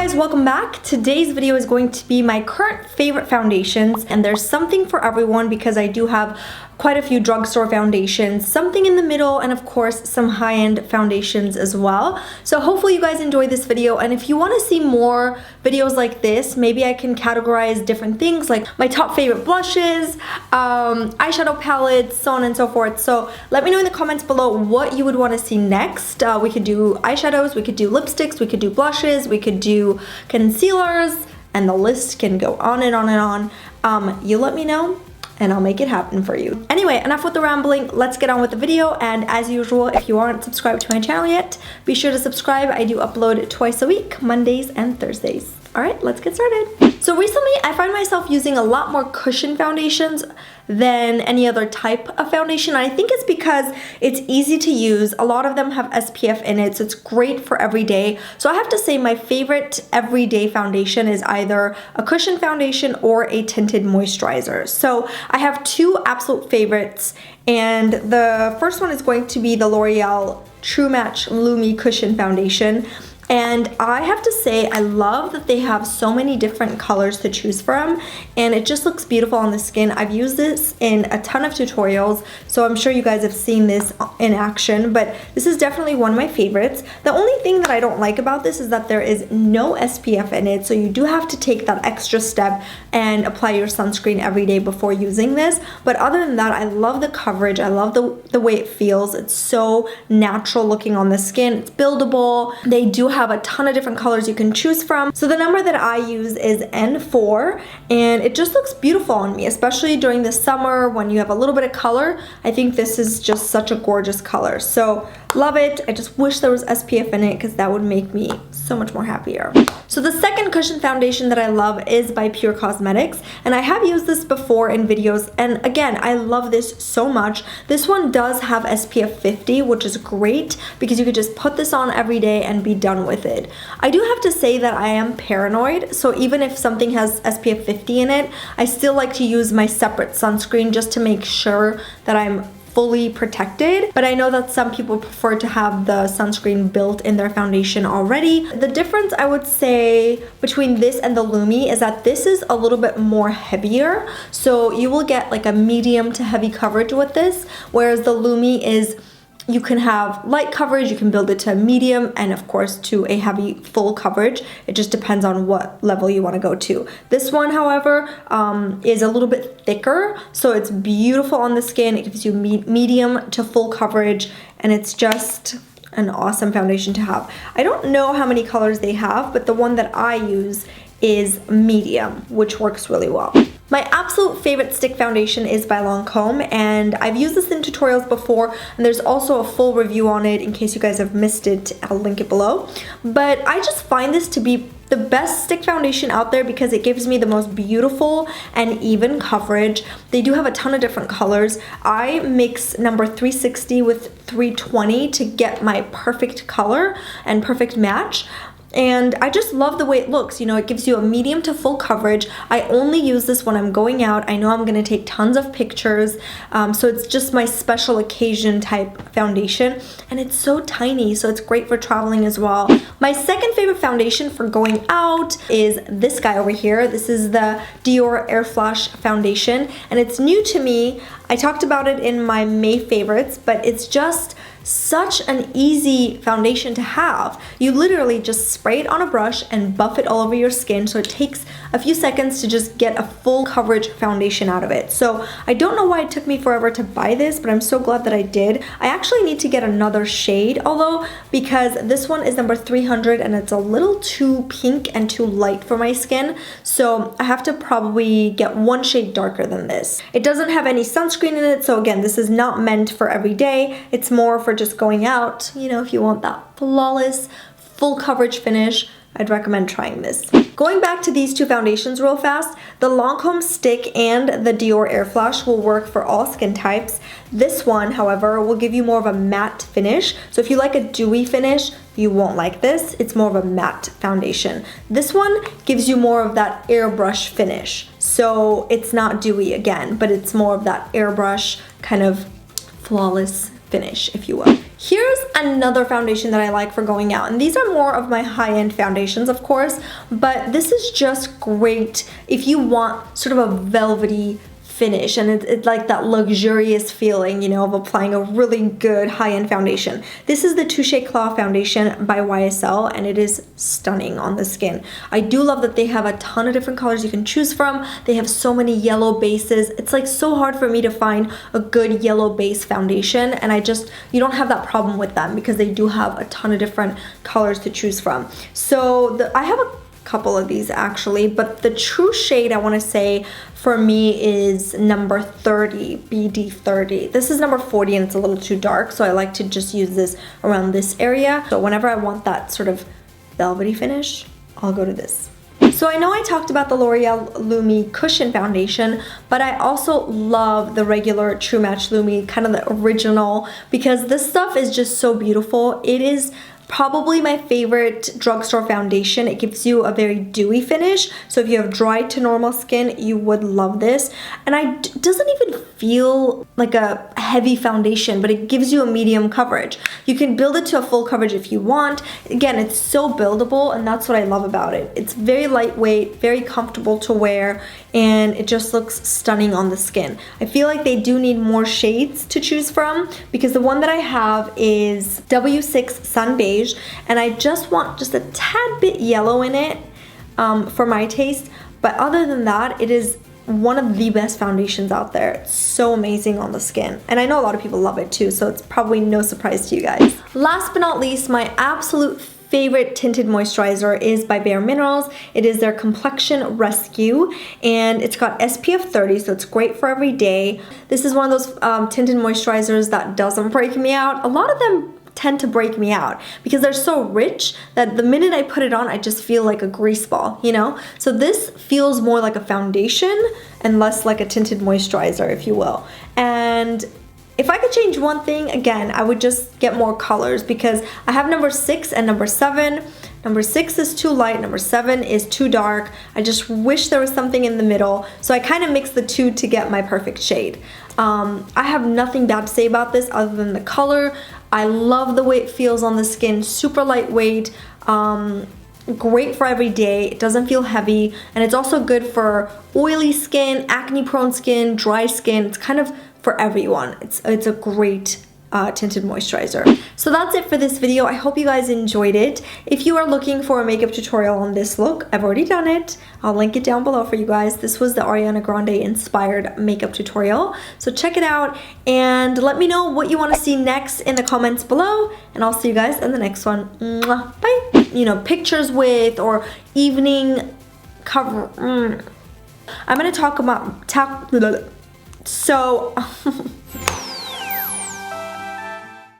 guys, welcome back. Today's video is going to be my current favorite foundations, and there's something for everyone because I do have quite a few drugstore foundations, something in the middle, and of course some high-end foundations as well. So hopefully you guys enjoyed this video, and if you want to see more videos like this, maybe I can categorize different things like my top favorite blushes, eyeshadow palettes, so on and so forth. So let me know in the comments below what you would want to see next. We could do eyeshadows, we could do lipsticks, we could do blushes, we could do concealers, and the list can go on and on and on. You let me know and I'll make it happen for you. Anyway, enough with the rambling, let's get on with the video. And as usual, if you aren't subscribed to my channel yet, be sure to subscribe. I do upload twice a week, Mondays and Thursdays. All right, let's get started. So recently I find myself using a lot more cushion foundations than any other type of foundation. I think it's because it's easy to use. A lot of them have SPF in it, so it's great for every day. So I have to say my favorite everyday foundation is either a cushion foundation or a tinted moisturizer. So I have two absolute favorites, and the first one is going to be the L'Oreal True Match Lumi Cushion Foundation. And I have to say, I love that they have so many different colors to choose from, and it just looks beautiful on the skin. I've used this in a ton of tutorials, so I'm sure you guys have seen this in action, but this is definitely one of my favorites. The only thing that I don't like about this is that there is no SPF in it, so you do have to take that extra step and apply your sunscreen every day before using this. But other than that, I love the coverage. I love the way it feels. It's so natural looking on the skin. It's buildable. They do have a ton of different colors you can choose from. So the number that I use is N4, and it just looks beautiful on me, especially during the summer when you have a little bit of color. I think this is just such a gorgeous color. So love it. I just wish there was SPF in it because that would make me so much more happier. So the second cushion foundation that I love is by Pure Cosmetics, and I have used this before in videos, and again, I love this so much. This one does have SPF 50, which is great because you could just put this on every day and be done with it. I do have to say that I am paranoid, so even if something has SPF 50 in it, I still like to use my separate sunscreen just to make sure that I'm fully protected. But I know that some people prefer to have the sunscreen built in their foundation already. The difference I would say between this and the Lumi is that this is a little bit more heavier, so you will get like a medium to heavy coverage with this, whereas the Lumi is, you can have light coverage, you can build it to medium, and of course to a heavy full coverage. It just depends on what level you want to go to. This one, however, is a little bit thicker, so it's beautiful on the skin. It gives you medium to full coverage, and it's just an awesome foundation to have. I don't know how many colors they have, but the one that I use is medium, which works really well. My absolute favorite stick foundation is by Lancome, and I've used this in tutorials before, and there's also a full review on it in case you guys have missed it. I'll link it below. But I just find this to be the best stick foundation out there because it gives me the most beautiful and even coverage. They do have a ton of different colors. I mix number 360 with 320 to get my perfect color and perfect match. And I just love the way it looks. You know, it gives you a medium to full coverage. I only use this when I'm going out. I know I'm gonna take tons of pictures, so it's just my special occasion type foundation, and it's so tiny, so it's great for traveling as well. My second favorite foundation for going out is this guy over here. This is the Dior Air Flash foundation, and it's new to me. I talked about it in my May favorites, but it's just such an easy foundation to have. You literally just spray it on a brush and buff it all over your skin, so it takes a few seconds to just get a full coverage foundation out of it. So I don't know why it took me forever to buy this, but I'm so glad that I did. I actually need to get another shade, although, because this one is number 300 and it's a little too pink and too light for my skin, so I have to probably get one shade darker than this. It doesn't have any sunscreen in it, so again, this is not meant for every day. It's more for just going out. You know, if you want that flawless full coverage finish, I'd recommend trying this. Going back to these two foundations real fast, the Lancome stick and the Dior Air Flash will work for all skin types. This one, however, will give you more of a matte finish. So if you like a dewy finish, you won't like this. It's more of a matte foundation. This one gives you more of that airbrush finish. So it's not dewy again, but it's more of that airbrush kind of flawless finish, if you will. Here's another foundation that I like for going out, and these are more of my high-end foundations, of course, but this is just great if you want sort of a velvety finish, and it's like that luxurious feeling, you know, of applying a really good high-end foundation. This is the Touche Claw foundation by YSL, and it is stunning on the skin. I do love that they have a ton of different colors you can choose from. They have so many yellow bases. It's like so hard for me to find a good yellow base foundation, and you don't have that problem with them because they do have a ton of different colors to choose from. So I have a couple of these actually, but the true shade I want to say for me is number 30, BD30. This is number 40 and it's a little too dark, so I like to just use this around this area. So whenever I want that sort of velvety finish, I'll go to this. So I know I talked about the L'Oreal Lumi Cushion Foundation, but I also love the regular True Match Lumi, kind of the original, because this stuff is just so beautiful. It is probably my favorite drugstore foundation. It gives you a very dewy finish, so if you have dry to normal skin, you would love this. And it doesn't even feel like a heavy foundation, but it gives you a medium coverage. You can build it to a full coverage if you want. Again, it's so buildable, and that's what I love about it. It's very lightweight, very comfortable to wear, and it just looks stunning on the skin. I feel like they do need more shades to choose from, because the one that I have is W6 Sun Beige, and I just want just a tad bit yellow in it for my taste, but other than that, it is one of the best foundations out there. It's so amazing on the skin, and I know a lot of people love it too, so it's probably no surprise to you guys. Last but not least, my absolute favorite tinted moisturizer is by Bare Minerals. It is their Complexion Rescue, and it's got SPF 30, so it's great for every day. This is one of those tinted moisturizers that doesn't break me out. A lot of them tend to break me out because they're so rich that the minute I put it on, I just feel like a grease ball, you know? So this feels more like a foundation and less like a tinted moisturizer, if you will. And if I could change one thing, again, I would just get more colors, because I have number 6 and number 7. Number 6 is too light, number 7 is too dark. I just wish there was something in the middle, so I kind of mix the two to get my perfect shade. I have nothing bad to say about this other than the color. I love the way it feels on the skin, super lightweight, great for every day. It doesn't feel heavy, and it's also good for oily skin, acne prone skin, dry skin. It's kind of for everyone. It's a great tinted moisturizer. So that's it for this video. I hope you guys enjoyed it. If you are looking for a makeup tutorial on this look, I've already done it. I'll link it down below for you guys. This was the Ariana Grande inspired makeup tutorial. So check it out and let me know what you want to see next in the comments below, and I'll see you guys in the next one. Mwah. Bye. You know, pictures with or evening cover. I'm gonna talk about so